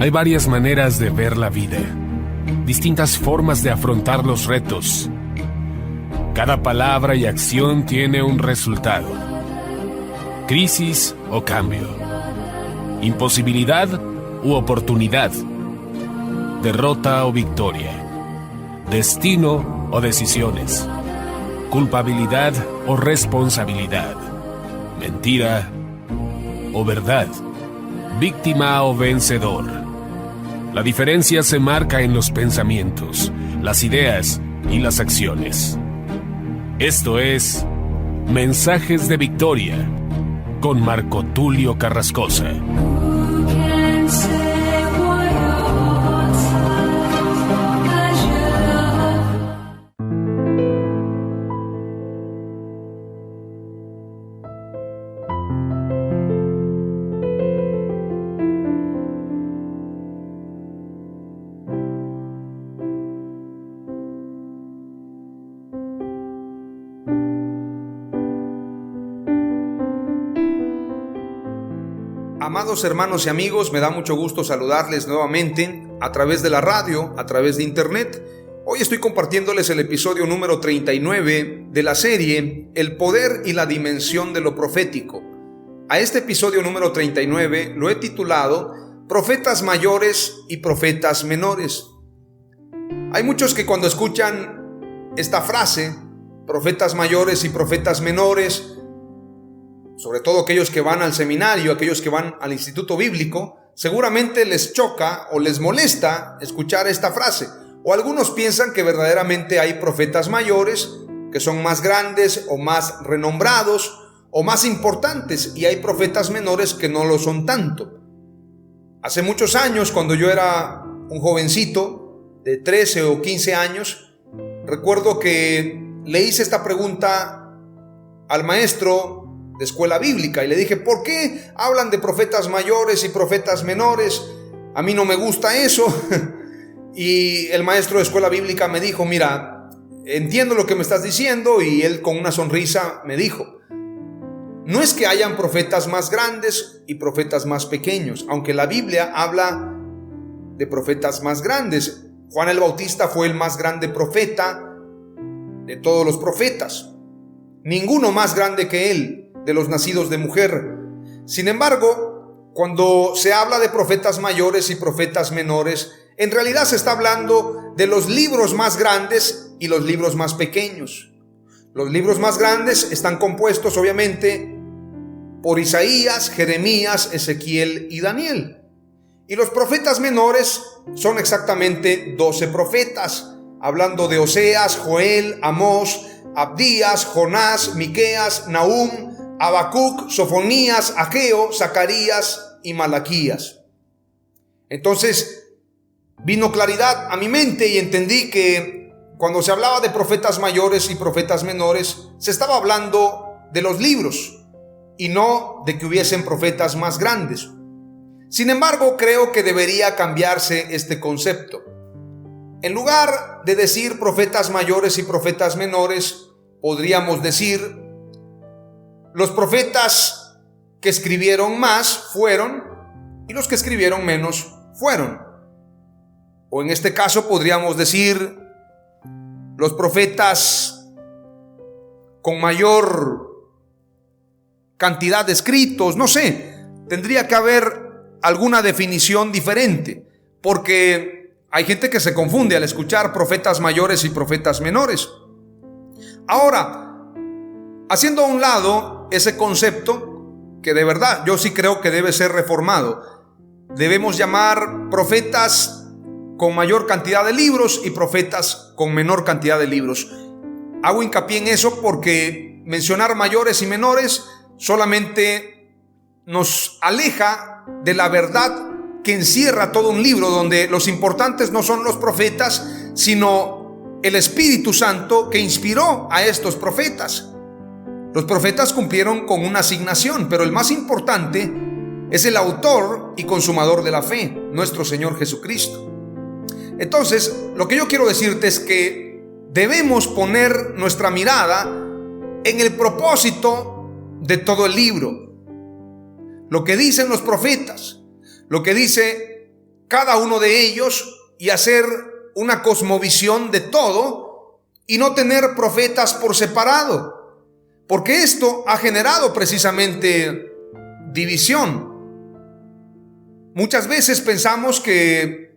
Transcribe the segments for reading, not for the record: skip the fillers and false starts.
Hay varias maneras de ver la vida, distintas formas de afrontar los retos. Cada palabra y acción tiene un resultado. Crisis o cambio. Imposibilidad u oportunidad. Derrota o victoria. Destino o decisiones. Culpabilidad o responsabilidad. Mentira o verdad. Víctima o vencedor. La diferencia se marca en los pensamientos, las ideas y las acciones. Esto es Mensajes de Victoria con Marco Tulio Carrascosa. Amados hermanos y amigos, me da mucho gusto saludarles nuevamente a través de la radio, a través de internet. Hoy estoy compartiéndoles el episodio número 39 de la serie El poder y la dimensión de lo profético. A este episodio número 39 lo he titulado Profetas mayores y profetas menores. Hay muchos que cuando escuchan esta frase, profetas mayores y profetas menores, sobre todo aquellos que van al seminario, aquellos que van al instituto bíblico, seguramente les choca o les molesta escuchar esta frase. O algunos piensan que verdaderamente hay profetas mayores que son más grandes o más renombrados o más importantes, y hay profetas menores que no lo son tanto. Hace muchos años, cuando yo era un jovencito de 13 o 15 años, recuerdo que le hice esta pregunta al maestro de escuela bíblica y le dije: ¿por qué hablan de profetas mayores y profetas menores? A mí no me gusta eso. Y el maestro de escuela bíblica me dijo: mira, entiendo lo que me estás diciendo. Y él con una sonrisa me dijo: no es que hayan profetas más grandes y profetas más pequeños, aunque la Biblia habla de profetas más grandes. Juan el Bautista fue el más grande profeta de todos los profetas, ninguno más grande que él de los nacidos de mujer. Sin embargo, cuando se habla de profetas mayores y profetas menores, en realidad se está hablando de los libros más grandes y los libros más pequeños. Los libros más grandes están compuestos obviamente por Isaías, Jeremías, Ezequiel y Daniel. Y los profetas menores son exactamente 12 profetas, hablando de Oseas, Joel, Amós, Abdías, Jonás, Miqueas, Nahum, Habacuc, Sofonías, Ageo, Zacarías y Malaquías. Entonces vino claridad a mi mente y entendí que cuando se hablaba de profetas mayores y profetas menores, se estaba hablando de los libros y no de que hubiesen profetas más grandes. Sin embargo, creo que debería cambiarse este concepto. En lugar de decir profetas mayores y profetas menores, podríamos decir: los profetas que escribieron más fueron, y los que escribieron menos fueron. O en este caso podríamos decir: los profetas con mayor cantidad de escritos. No sé, tendría que haber alguna definición diferente, porque hay gente que se confunde al escuchar profetas mayores y profetas menores. Ahora, haciendo a un lado ese concepto, que de verdad yo sí creo que debe ser reformado, debemos llamar profetas con mayor cantidad de libros y profetas con menor cantidad de libros. Hago hincapié en eso porque mencionar mayores y menores solamente nos aleja de la verdad que encierra todo un libro, donde los importantes no son los profetas, sino el Espíritu Santo que inspiró a estos profetas. Los profetas cumplieron con una asignación, pero el más importante es el autor y consumador de la fe, nuestro Señor Jesucristo. Entonces, lo que yo quiero decirte es que debemos poner nuestra mirada en el propósito de todo el libro. Lo que dicen los profetas, lo que dice cada uno de ellos y hacer una cosmovisión de todo y no tener profetas por separado, porque esto ha generado precisamente división. Muchas veces pensamos que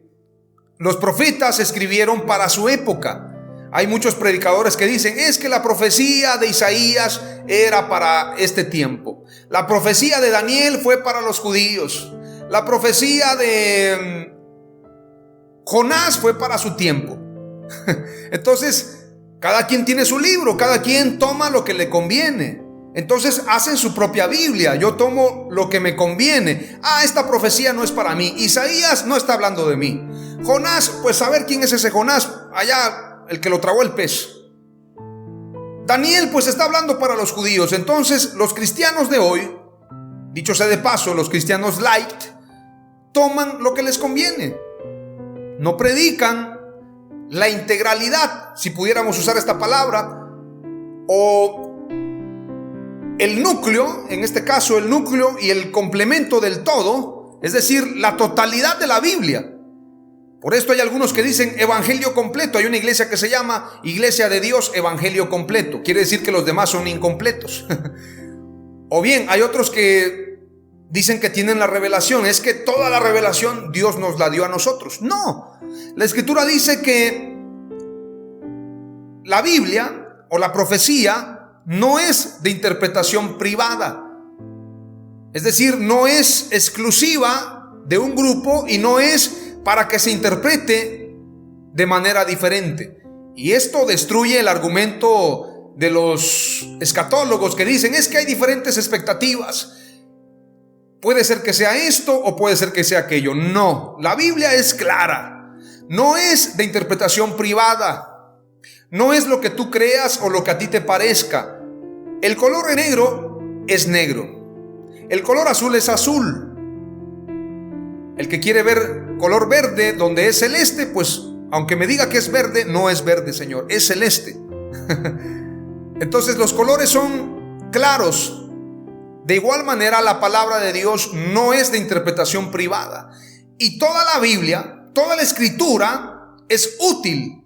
los profetas escribieron para su época. Hay muchos predicadores que dicen, es que la profecía de Isaías era para este tiempo. La profecía de Daniel fue para los judíos. La profecía de Jonás fue para su tiempo. Entonces, cada quien tiene su libro, cada quien toma lo que le conviene. Entonces hacen su propia Biblia. Yo tomo lo que me conviene. Esta profecía no es para mí. Isaías no está hablando de mí. Jonás, pues a ver quién es ese Jonás. Allá, el que lo tragó el pez. Daniel, pues está hablando para los judíos. Entonces los cristianos de hoy, dicho sea de paso, los cristianos light, toman lo que les conviene. No predican la integralidad, si pudiéramos usar esta palabra, o el núcleo, en este caso el núcleo y el complemento del todo, es decir, la totalidad de la Biblia. Por esto hay algunos que dicen evangelio completo. Hay una iglesia que se llama Iglesia de Dios Evangelio Completo. Quiere decir que los demás son incompletos. O bien hay otros que dicen que tienen la revelación. Es que toda la revelación Dios nos la dio a nosotros. No, la Escritura dice que la Biblia o la profecía no es de interpretación privada. Es decir, no es exclusiva de un grupo y no es para que se interprete de manera diferente. Y esto destruye el argumento de los escatólogos que dicen, es que hay diferentes expectativas. Puede ser que sea esto o puede ser que sea aquello. No, la Biblia es clara. No es de interpretación privada. No es lo que tú creas o lo que a ti te parezca. El color negro es negro. El color azul es azul. El que quiere ver color verde donde es celeste, pues aunque me diga que es verde, no es verde, Señor, es celeste. Entonces los colores son claros. De igual manera, la palabra de Dios no es de interpretación privada. Y toda la Biblia, toda la Escritura es útil.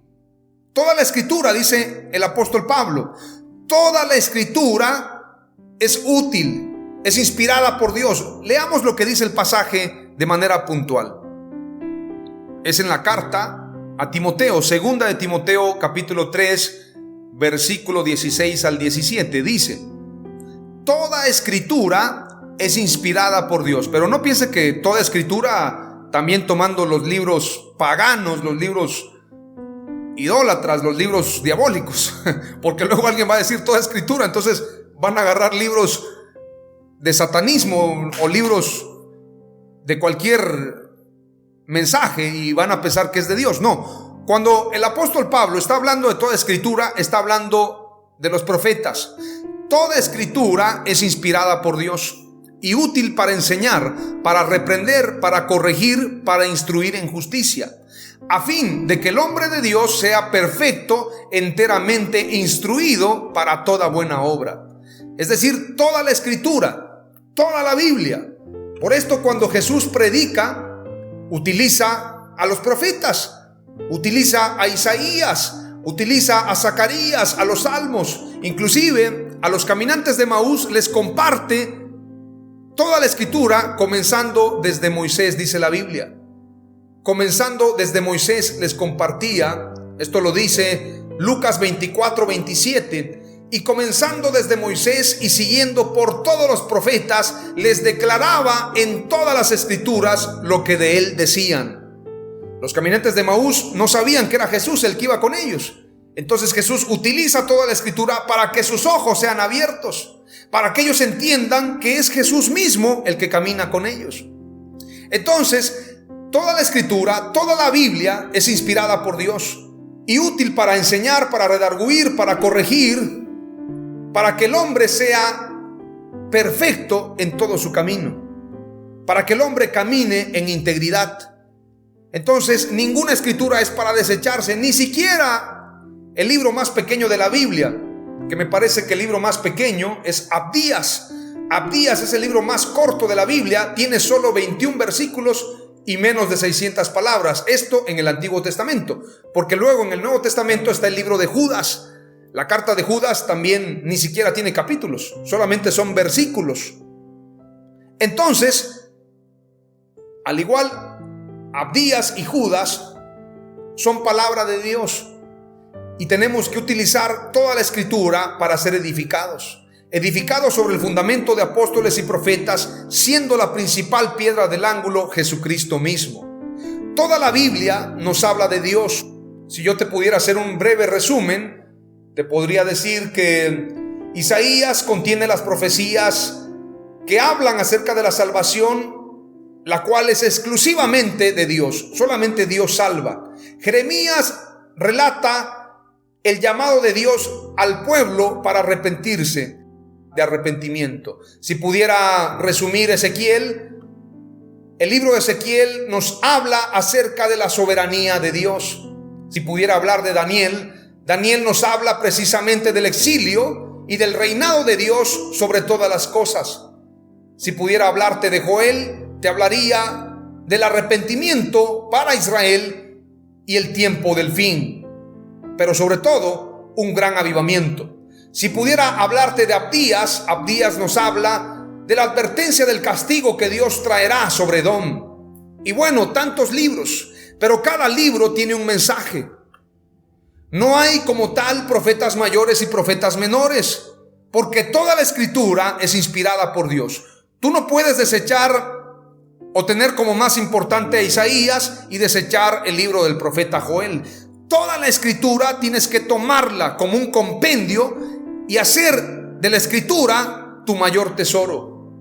Toda la Escritura, dice el apóstol Pablo, toda la Escritura es útil, es inspirada por Dios. Leamos lo que dice el pasaje de manera puntual. Es en la carta a Timoteo, segunda de Timoteo, capítulo 3, versículo 16 al 17. Dice: toda escritura es inspirada por Dios. Pero no piense que toda escritura, también tomando los libros paganos, los libros idólatras, los libros diabólicos, porque luego alguien va a decir toda escritura, entonces van a agarrar libros de satanismo o libros de cualquier mensaje y van a pensar que es de Dios. No, cuando el apóstol Pablo está hablando de toda escritura, está hablando de los profetas. Toda escritura es inspirada por Dios y útil para enseñar, para reprender, para corregir, para instruir en justicia, a fin de que el hombre de Dios sea perfecto, enteramente instruido para toda buena obra. Es decir, toda la escritura, toda la Biblia. Por esto, cuando Jesús predica, utiliza a los profetas, utiliza a Isaías, utiliza a Zacarías, a los salmos, inclusive a los caminantes de Maús les comparte toda la escritura, comenzando desde Moisés, dice la Biblia. Comenzando desde Moisés les compartía, esto lo dice Lucas 24, 27, y comenzando desde Moisés y siguiendo por todos los profetas, les declaraba en todas las escrituras lo que de él decían. Los caminantes de Maús no sabían que era Jesús el que iba con ellos. Entonces Jesús utiliza toda la escritura para que sus ojos sean abiertos, para que ellos entiendan que es Jesús mismo el que camina con ellos. Entonces, toda la escritura, toda la Biblia es inspirada por Dios y útil para enseñar, para redarguir, para corregir, para que el hombre sea perfecto en todo su camino, para que el hombre camine en integridad. Entonces, ninguna escritura es para desecharse, ni siquiera el libro más pequeño de la Biblia, que me parece que el libro más pequeño es Abdías. Abdías es el libro más corto de la Biblia, tiene solo 21 versículos y menos de 600 palabras. Esto en el Antiguo Testamento, porque luego en el Nuevo Testamento está el libro de Judas. La carta de Judas también ni siquiera tiene capítulos, solamente son versículos. Entonces, al igual, Abdías y Judas son palabra de Dios y tenemos que utilizar toda la Escritura para ser edificados sobre el fundamento de apóstoles y profetas, siendo la principal piedra del ángulo Jesucristo mismo. Toda la Biblia nos habla de Dios. Si yo te pudiera hacer un breve resumen, te podría decir que Isaías contiene las profecías que hablan acerca de la salvación, la cual es exclusivamente de Dios. Solamente Dios salva. Jeremías relata el llamado de Dios al pueblo para arrepentirse, de arrepentimiento. Si pudiera resumir Ezequiel, el libro de Ezequiel nos habla acerca de la soberanía de Dios. Si pudiera hablar de Daniel, Daniel nos habla precisamente del exilio y del reinado de Dios sobre todas las cosas. Si pudiera hablarte de Joel, te hablaría del arrepentimiento para Israel y el tiempo del fin, pero sobre todo un gran avivamiento. Si pudiera hablarte de Abdías, Abdías nos habla de la advertencia del castigo que Dios traerá sobre Edom. Y bueno, tantos libros, pero cada libro tiene un mensaje. No hay como tal profetas mayores y profetas menores, porque toda la Escritura es inspirada por Dios. Tú no puedes desechar o tener como más importante a Isaías y desechar el libro del profeta Joel. Toda la Escritura tienes que tomarla como un compendio y hacer de la Escritura tu mayor tesoro.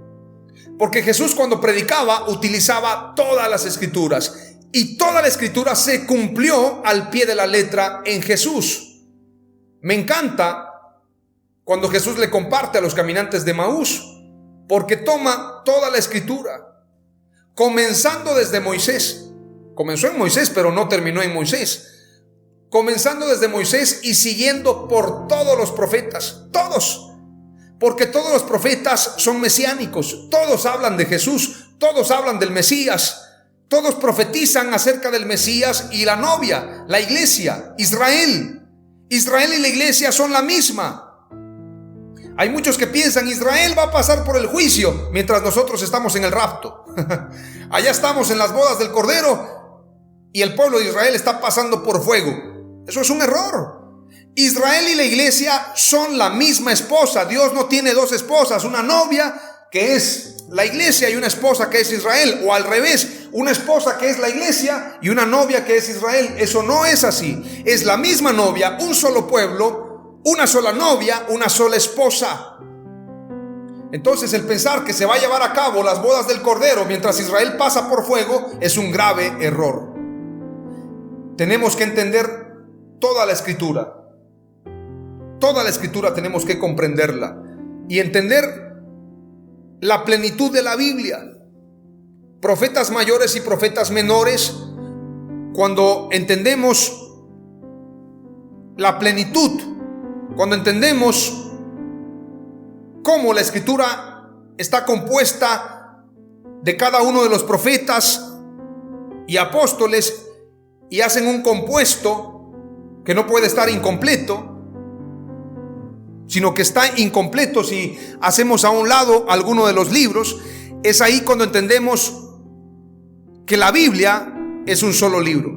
Porque Jesús, cuando predicaba, utilizaba todas las Escrituras, y toda la Escritura se cumplió al pie de la letra en Jesús. Me encanta cuando Jesús le comparte a los caminantes de Maús, porque toma toda la Escritura, comenzando desde Moisés. Comenzó en Moisés, pero no terminó en Moisés. Comenzando desde Moisés y siguiendo por todos los profetas, todos, porque todos los profetas son mesiánicos, todos hablan de Jesús, todos hablan del Mesías, todos profetizan acerca del Mesías y la novia, la iglesia, Israel. Israel y la iglesia son la misma. Hay muchos que piensan Israel va a pasar por el juicio mientras nosotros estamos en el rapto. Allá estamos en las bodas del Cordero y el pueblo de Israel está pasando por fuego. Eso es un error. Israel y la iglesia son la misma esposa. Dios no tiene dos esposas, una novia que es la iglesia y una esposa que es Israel, o al revés, una esposa que es la iglesia y una novia que es Israel. Eso no es así. Es la misma novia, un solo pueblo, una sola novia, una sola esposa. Entonces el pensar que se va a llevar a cabo las bodas del Cordero mientras Israel pasa por fuego es un grave error. Tenemos que entender toda la Escritura. Toda la Escritura tenemos que comprenderla y entender la plenitud de la Biblia. Profetas mayores y profetas menores, cuando entendemos la plenitud, cuando entendemos cómo la Escritura está compuesta de cada uno de los profetas y apóstoles y hacen un compuesto que no puede estar incompleto, sino que está incompleto si hacemos a un lado alguno de los libros. Es ahí cuando entendemos que la Biblia es un solo libro,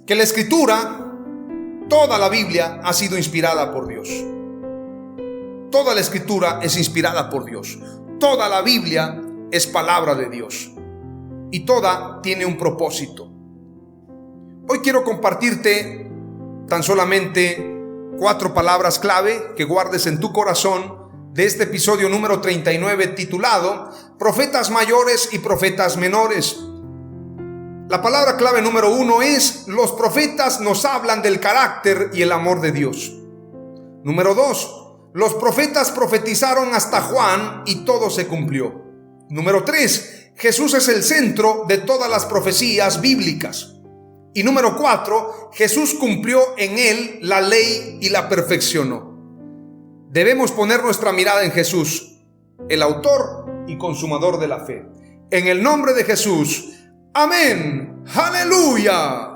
que la Escritura, toda la Biblia ha sido inspirada por Dios. Toda la Escritura es inspirada por Dios. Toda la Biblia es palabra de Dios y toda tiene un propósito. Hoy quiero compartirte tan solamente 4 palabras clave que guardes en tu corazón de este episodio número 39 titulado Profetas mayores y profetas menores. La palabra clave número 1 es: los profetas nos hablan del carácter y el amor de Dios. Número 2, los profetas profetizaron hasta Juan y todo se cumplió. Número 3, Jesús es el centro de todas las profecías bíblicas. Y número 4, Jesús cumplió en él la ley y la perfeccionó. Debemos poner nuestra mirada en Jesús, el autor y consumador de la fe. en el nombre de Jesús. Amén. Aleluya.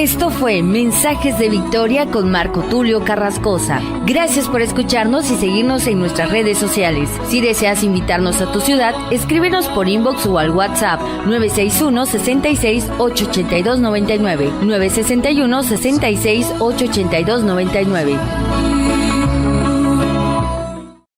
Esto fue Mensajes de Victoria con Marco Tulio Carrascosa. Gracias por escucharnos y seguirnos en nuestras redes sociales. Si deseas invitarnos a tu ciudad, escríbenos por inbox o al WhatsApp 961-66-882-99, 961-66-882-99.